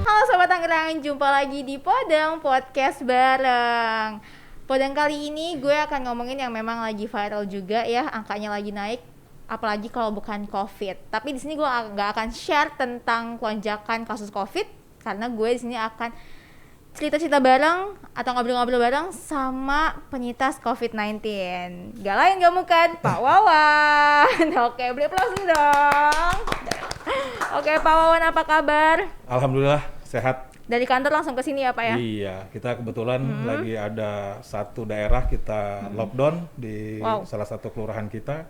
Halo Sobat Tangerang, jumpa lagi di Podang Podcast bareng. Podang kali ini gue akan ngomongin yang memang lagi viral juga ya, angkanya lagi naik, apalagi kalau bukan COVID. Tapi di sini gue nggak akan share tentang lonjakan kasus COVID, karena gue di sini akan cerita-cerita bareng atau ngobrol-ngobrol bareng sama penyintas COVID-19. Gak lain gak bukan Pak Wawan. Oke, beri aplaus dulu dong. Oke, Pak Wawan, apa kabar? Alhamdulillah sehat. Dari kantor langsung ke sini ya Pak ya? Iya, kita kebetulan lagi ada satu daerah kita lockdown di salah satu kelurahan kita.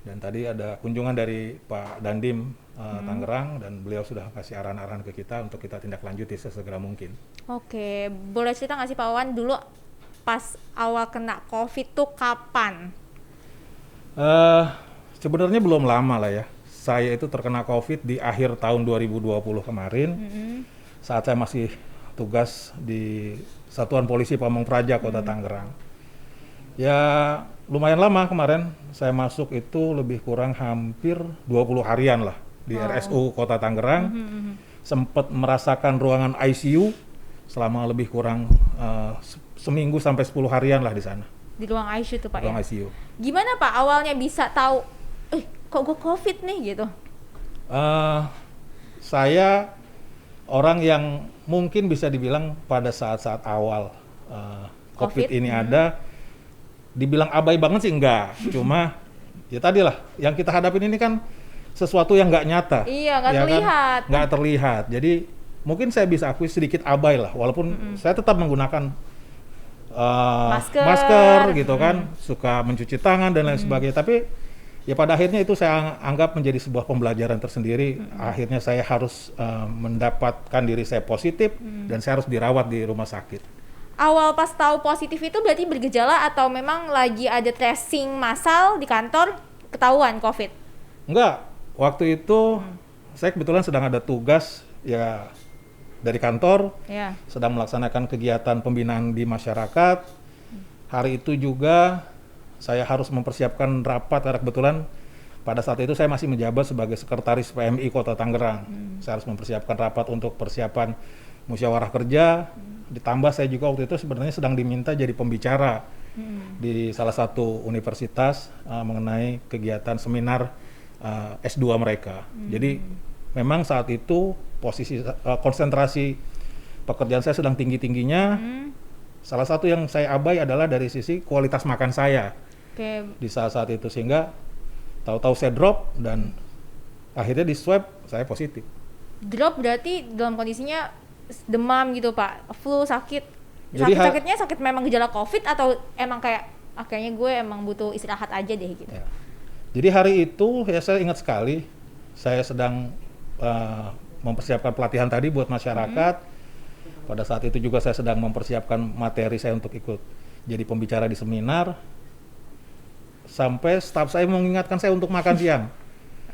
Dan tadi ada kunjungan dari Pak Dandim Tangerang, dan beliau sudah kasih arahan-arahan ke kita untuk kita tindak lanjuti sesegera mungkin. Oke, boleh cerita nggak sih Pak Wawan dulu pas awal kena COVID tuh kapan? Sebenarnya belum lama lah ya. Saya itu terkena COVID di akhir tahun 2020 kemarin, saat saya masih tugas di Satuan Polisi Pamong Praja Kota Tangerang. Ya lumayan lama kemarin, saya masuk itu lebih kurang hampir 20 harian lah di RSU Kota Tangerang. Sempat merasakan ruangan ICU selama lebih kurang seminggu sampai 10 harian lah di sana. Di ruang ICU tuh Pak Ruang ya? ICU. Gimana Pak awalnya bisa tahu, kok gue COVID nih gitu? Saya orang yang mungkin bisa dibilang pada saat-saat awal COVID ini ada, dibilang abai banget sih enggak. Cuma ya tadilah yang kita hadapin ini kan sesuatu yang nggak nyata. Iya, nggak ya terlihat. Nggak terlihat. Jadi mungkin saya bisa akui sedikit abai lah, walaupun saya tetap menggunakan masker gitu kan, suka mencuci tangan dan lain sebagainya. Tapi ya pada akhirnya itu saya anggap menjadi sebuah pembelajaran tersendiri. Akhirnya saya harus mendapatkan diri saya positif dan saya harus dirawat di rumah sakit. Awal pas tahu positif itu berarti bergejala atau memang lagi ada tracing massal di kantor ketahuan COVID? Enggak, waktu itu saya kebetulan sedang ada tugas ya dari kantor, sedang melaksanakan kegiatan pembinaan di masyarakat. Hari itu juga saya harus mempersiapkan rapat, karena kebetulan pada saat itu saya masih menjabat sebagai sekretaris PMI Kota Tangerang. Saya harus mempersiapkan rapat untuk persiapan musyawarah kerja. Ditambah saya juga waktu itu sebenarnya sedang diminta jadi pembicara di salah satu universitas mengenai kegiatan seminar S2 mereka. Jadi memang saat itu posisi konsentrasi pekerjaan saya sedang tinggi-tingginya. Salah satu yang saya abai adalah dari sisi kualitas makan saya di saat itu, sehingga tahu-tahu saya drop dan akhirnya di swab saya positif. Drop berarti dalam kondisinya demam gitu Pak, flu, sakit. Jadi Sakitnya sakit memang gejala COVID atau emang kayak kayaknya gue emang butuh istirahat aja deh gitu. Ya. Jadi hari itu ya saya ingat sekali, saya sedang mempersiapkan pelatihan tadi buat masyarakat. Pada saat itu juga saya sedang mempersiapkan materi saya untuk ikut jadi pembicara di seminar. Sampai staf saya mengingatkan saya untuk makan siang.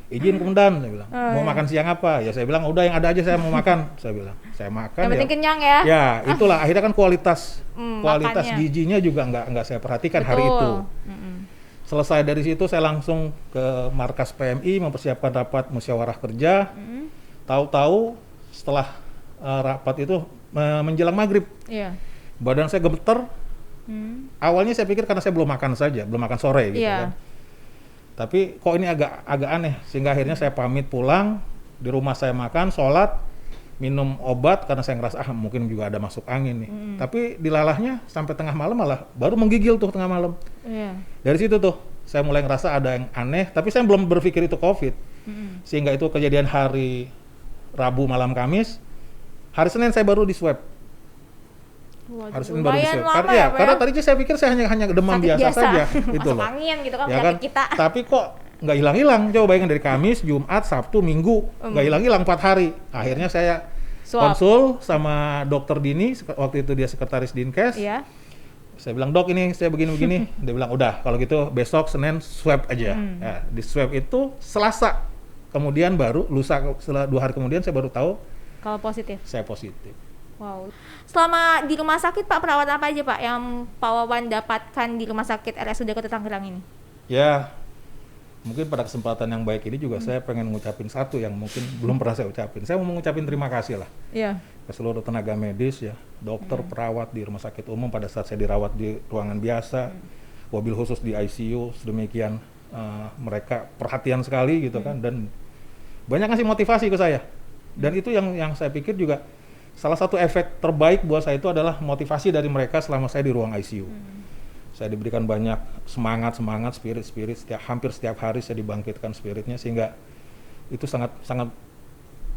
Izin komandan, saya bilang. Mau makan siang apa? Ya saya bilang udah yang ada aja saya mau makan. Saya bilang. Saya makan. Yang penting kenyang ya. Ya itulah akhirnya kan kualitas makannya. gizinya juga nggak saya perhatikan. Betul. Hari itu. Selesai dari situ saya langsung ke markas PMI mempersiapkan rapat musyawarah kerja. Tahu-tahu setelah rapat itu menjelang maghrib, badan saya gemeter. Awalnya saya pikir karena saya belum makan saja, belum makan sore gitu kan. Tapi kok ini agak aneh, sehingga akhirnya saya pamit pulang. Di rumah saya makan, sholat, minum obat karena saya ngerasa mungkin juga ada masuk angin nih. Tapi dilalahnya sampai tengah malam malah baru menggigil tuh tengah malam. Dari situ tuh saya mulai ngerasa ada yang aneh, tapi saya belum berpikir itu COVID. Sehingga itu kejadian hari Rabu malam Kamis, hari Senin saya baru di swab. Harus baru di swab. Karena tadi saya pikir saya hanya demam biasa saja. Itu loh. Angin gitu kan, ya kan? kita. Tapi kok nggak hilang-hilang. Coba bayangin dari Kamis, Jumat, Sabtu, Minggu, nggak hilang-hilang 4 hari. Akhirnya saya konsul sama Dokter Dini, waktu itu dia sekretaris Dinkes. Saya bilang, dok ini saya begini-begini. Dia bilang, udah kalau gitu besok Senin swab aja. Ya, di swab itu Selasa. Kemudian baru lusa, setelah 2 hari kemudian saya baru tahu kalau positif. Saya positif. Wow. Selama di rumah sakit Pak, perawatan apa aja Pak yang Pak Wawan dapatkan di rumah sakit RSUD Kota Tangerang ini? Ya, mungkin pada kesempatan yang baik ini juga saya pengen ngucapin satu yang mungkin belum pernah saya ucapin. Saya mau mengucapin terima kasih lah ke seluruh tenaga medis ya, dokter, perawat di rumah sakit umum pada saat saya dirawat di ruangan biasa, mobil khusus di ICU, sedemikian mereka perhatian sekali gitu kan, dan banyak ngasih motivasi ke saya. Dan itu yang saya pikir juga salah satu efek terbaik buat saya itu adalah motivasi dari mereka selama saya di ruang ICU. Saya diberikan banyak semangat, spirit, hampir setiap hari saya dibangkitkan spiritnya, sehingga itu sangat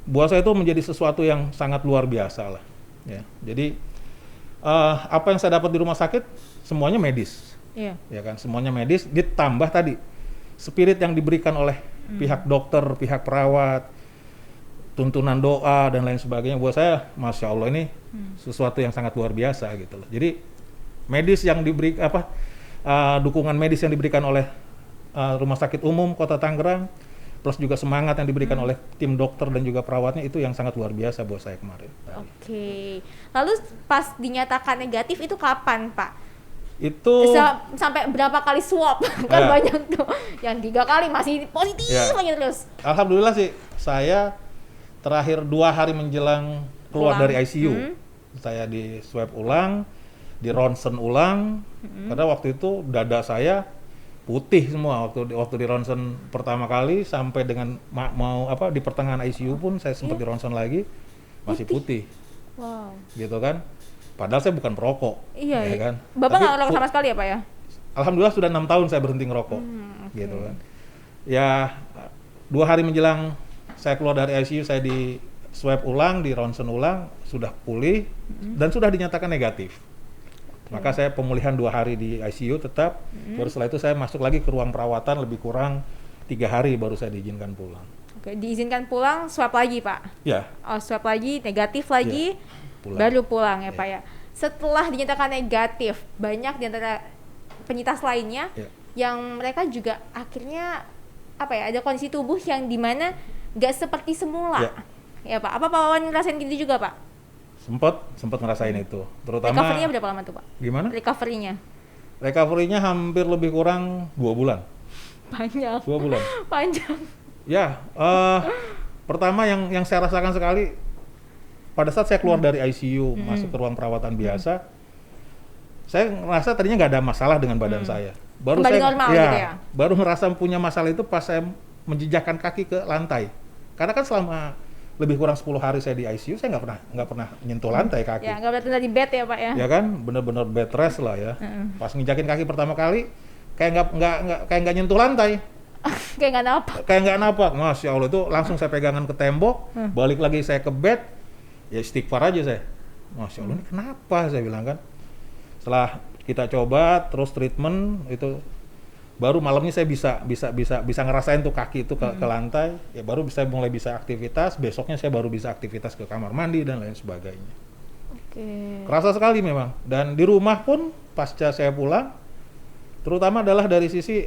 buat saya itu menjadi sesuatu yang sangat luar biasa lah. Ya. Jadi apa yang saya dapat di rumah sakit semuanya medis, ya kan, semuanya medis. Ditambah tadi spirit yang diberikan oleh pihak dokter, pihak perawat, tuntunan doa dan lain sebagainya. Buat saya, masya Allah ini sesuatu yang sangat luar biasa gitu loh. Jadi medis yang diberi dukungan medis yang diberikan oleh Rumah Sakit Umum Kota Tangerang, plus juga semangat yang diberikan oleh tim dokter dan juga perawatnya, itu yang sangat luar biasa buat saya kemarin. Oke. Lalu pas dinyatakan negatif itu kapan, Pak? Itu sampai berapa kali swab? Kan banyak tuh. Yang 3 kali masih positif lagi terus. Alhamdulillah sih, saya terakhir 2 hari menjelang keluar dari ICU, saya di swab ulang, di ronsen ulang, karena waktu itu dada saya putih semua waktu di ronsen pertama kali, sampai dengan di pertengahan ICU pun saya sempat di ronsen lagi masih putih. Wow. Gitu kan. Padahal saya bukan perokok. Iya. Kan. Bapak nggak ngerokok sama sekali ya, Pak ya? Alhamdulillah sudah 6 tahun saya berhenti ngerokok. Gitu kan. Ya 2 hari menjelang saya keluar dari ICU, saya di swab ulang, di ronsen ulang, sudah pulih dan sudah dinyatakan negatif. Maka saya pemulihan 2 hari di ICU tetap, baru setelah itu saya masuk lagi ke ruang perawatan, lebih kurang 3 hari baru saya diizinkan pulang. Oke, diizinkan pulang, swab lagi Pak? Ya. Oh, swab lagi, negatif lagi, baru pulang ya Pak ya. Setelah dinyatakan negatif, banyak di antara penyintas lainnya yang mereka juga akhirnya ada kondisi tubuh yang dimana nggak seperti semula. Ya Pak, apa Pak Wawan ngerasain gitu juga Pak? Sempat ngerasain itu, terutama. Recovery-nya berapa lama tuh Pak? Gimana? Recovery-nya hampir lebih kurang 2 bulan. Panjang. 2 bulan. Panjang. Ya, pertama yang saya rasakan sekali pada saat saya keluar dari ICU, masuk ke ruang perawatan biasa, saya ngerasa tadinya nggak ada masalah dengan badan saya. Baru kembali normal gitu ya? Baru ngerasa punya masalah itu pas saya menjejakkan kaki ke lantai. Karena kan selama lebih kurang 10 hari saya di ICU, saya nggak pernah nyentuh lantai kaki. Ya, nggak berarti dari bed ya Pak ya? Ya kan, bener-bener bed rest lah ya. Pas nginjakin kaki pertama kali, kayak nggak nyentuh lantai. Kayak nggak napak. Masya Allah, itu langsung saya pegangan ke tembok, balik lagi saya ke bed, ya istighfar aja saya. Masya Allah, ini kenapa saya bilang kan. Setelah kita coba terus treatment itu, baru malamnya saya bisa ngerasain tuh kaki itu ke lantai, ya baru mulai bisa aktivitas. Besoknya saya baru bisa aktivitas ke kamar mandi dan lain sebagainya. Kerasa sekali memang. Dan di rumah pun pasca saya pulang, terutama adalah dari sisi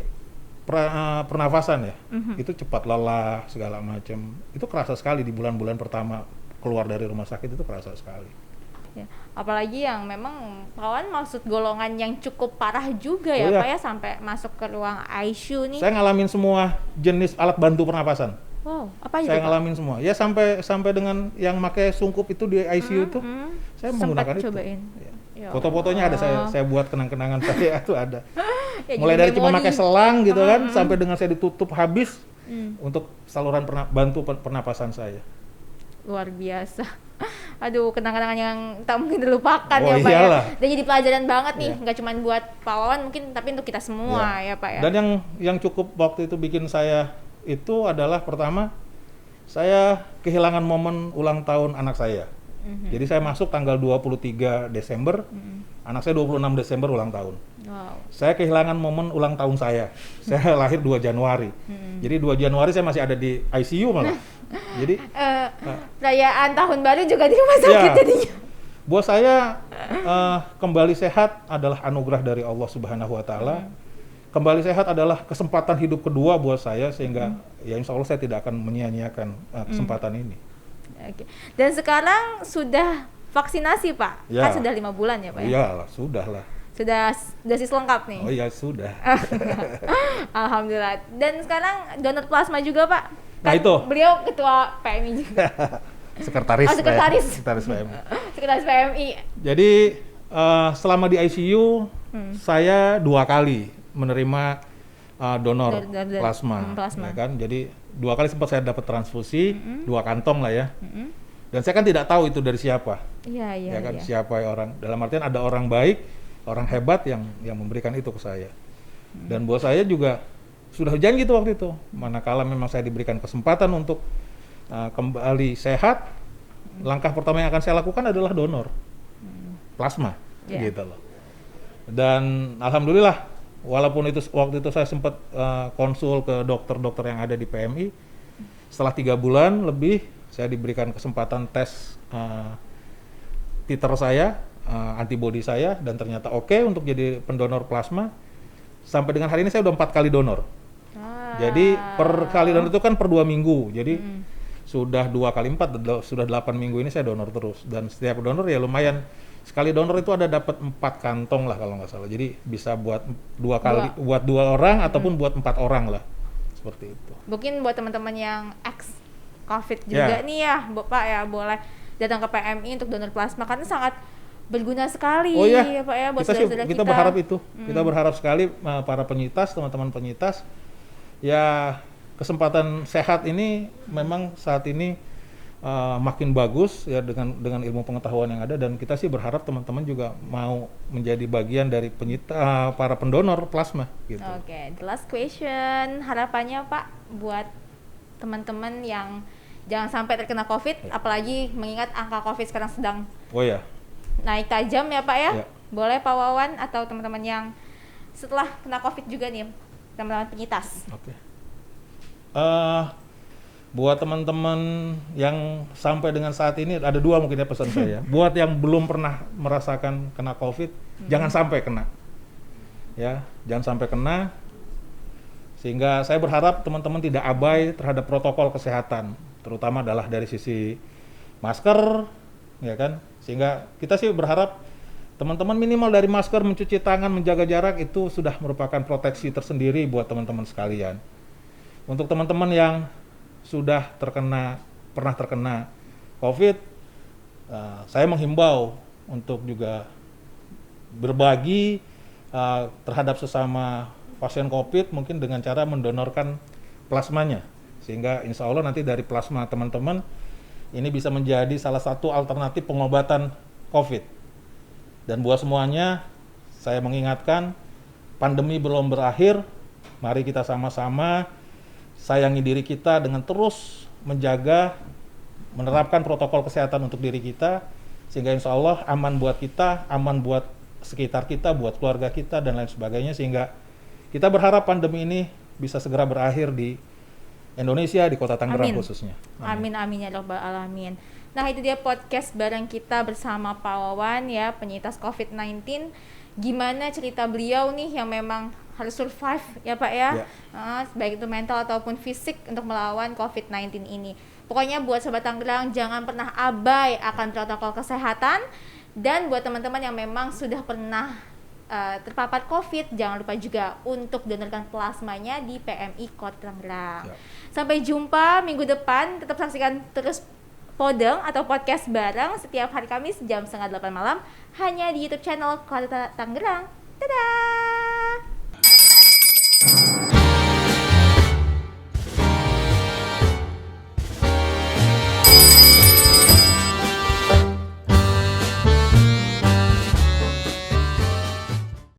pernafasan ya, itu cepat lelah segala macam. Itu kerasa sekali di bulan-bulan pertama keluar dari rumah sakit, itu kerasa sekali. Ya, apalagi yang memang Pak Wawan maksud golongan yang cukup parah juga ya Pak ya, sampai masuk ke ruang ICU nih. Saya ngalamin semua jenis alat bantu pernapasan. Wow, apa aja saya ngalamin semua. Ya sampai dengan yang pakai sungkup itu di ICU itu, saya menggunakan itu. Foto-fotonya ada, saya buat kenang-kenangan saya itu ada. Ya, mulai dari cuma pakai selang gitu kan, sampai dengan saya ditutup habis untuk saluran bantu pernapasan saya. Luar biasa. Aduh, kenang-kenangan yang tak mungkin dilupakan ya Pak iyalah. ya. Dan jadi pelajaran banget nih, nggak cuma buat Pak Wawan mungkin, tapi untuk kita semua ya Pak ya. Dan yang cukup waktu itu bikin saya itu adalah, pertama, saya kehilangan momen ulang tahun anak saya. Jadi saya masuk tanggal 23 Desember, anak saya 26 Desember ulang tahun. Wow. Saya kehilangan momen ulang tahun saya. Saya lahir 2 Januari. Jadi 2 Januari saya masih ada di ICU malah. Jadi perayaan tahun baru juga di rumah sakit jadinya. Buat saya kembali sehat adalah anugerah dari Allah Subhanahu wa taala. Kembali sehat adalah kesempatan hidup kedua buat saya, sehingga ya insya Allah saya tidak akan menyia-nyiakan kesempatan ini. Oke. Dan sekarang sudah vaksinasi Pak? Kan sudah 5 bulan ya Pak ya? Iyalah, sudah lah. Sudah dosis lengkap nih? Oh iya, sudah. Alhamdulillah. Dan sekarang donor plasma juga, Pak? Nah, itu. Beliau ketua PMI juga. Sekretaris. Sekretaris. Sekretaris PMI. Sekretaris PMI. Jadi selama di ICU saya 2 kali menerima donor plasma. Ya kan? Jadi 2 kali sempat saya dapat transfusi, 2 kantong lah ya. Dan saya kan tidak tahu itu dari siapa. Iya. Ya kan, siapa orang. Dalam artian ada orang baik, orang hebat yang memberikan itu ke saya. Dan buat saya juga sudah janji gitu waktu itu. Manakala memang saya diberikan kesempatan untuk kembali sehat, langkah pertama yang akan saya lakukan adalah donor plasma, gitu loh. Dan alhamdulillah, walaupun itu waktu itu saya sempat konsul ke dokter-dokter yang ada di PMI, setelah 3 bulan lebih saya diberikan kesempatan tes titer saya, antibodi saya, dan ternyata oke untuk jadi pendonor plasma. Sampai dengan hari ini saya udah 4 kali donor. Jadi per kali donor itu kan per 2 minggu. Jadi sudah 2 kali 4, sudah 8 minggu ini saya donor terus. Dan setiap donor ya lumayan. Sekali donor itu ada dapat 4 kantong lah kalau nggak salah. Jadi bisa buat 2 kali, buat 2 orang ataupun buat 4 orang lah. Seperti itu. Mungkin buat teman-teman yang ex-COVID juga nih ya, Bapak ya, boleh datang ke PMI untuk donor plasma karena sangat berguna sekali ya Pak ya buat saudara-saudara kita. Kita berharap itu. Kita berharap sekali para penyintas, teman-teman penyintas ya, kesempatan sehat ini memang saat ini makin bagus ya dengan ilmu pengetahuan yang ada, dan kita sih berharap teman-teman juga mau menjadi bagian dari para pendonor plasma gitu. Oke, the last question, harapannya Pak buat teman-teman yang jangan sampai terkena COVID, apalagi mengingat angka COVID sekarang sedang naik tajam ya Pak ya. Boleh Pak Wawan atau teman-teman yang setelah kena COVID juga nih, teman-teman penyintas. Oke. Buat teman-teman yang sampai dengan saat ini ada 2 mungkin ya pesan saya. Buat yang belum pernah merasakan kena COVID, jangan sampai kena. Ya, jangan sampai kena. Sehingga saya berharap teman-teman tidak abai terhadap protokol kesehatan, terutama adalah dari sisi masker, ya kan? Sehingga kita sih berharap teman-teman minimal dari masker, mencuci tangan, menjaga jarak itu sudah merupakan proteksi tersendiri buat teman-teman sekalian. Untuk teman-teman yang sudah pernah terkena COVID, saya menghimbau untuk juga berbagi terhadap sesama pasien COVID mungkin dengan cara mendonorkan plasmanya, sehingga insya Allah nanti dari plasma teman-teman ini bisa menjadi salah satu alternatif pengobatan COVID. Dan buat semuanya, saya mengingatkan pandemi belum berakhir. Mari kita sama-sama sayangi diri kita dengan terus menjaga, menerapkan protokol kesehatan untuk diri kita, sehingga insya Allah aman buat kita, aman buat sekitar kita, buat keluarga kita, dan lain sebagainya, sehingga kita berharap pandemi ini bisa segera berakhir di Indonesia, di Kota Tangerang khususnya. Amin ya Rabbal Alamin. Nah, itu dia podcast bareng kita bersama Pak Wawan ya, penyintas COVID-19. Gimana cerita beliau nih yang memang harus survive ya Pak ya, baik itu mental ataupun fisik untuk melawan COVID-19 ini. Pokoknya buat Sobat Tangerang jangan pernah abai akan protokol kesehatan, dan buat teman-teman yang memang sudah pernah terpapar COVID, jangan lupa juga untuk donorkan plasmanya di PMI Kota Tangerang. Sampai jumpa minggu depan, tetap saksikan terus Podeng atau podcast bareng setiap hari Kamis jam 7:30 malam hanya di YouTube channel Kota Tangerang. Dadah!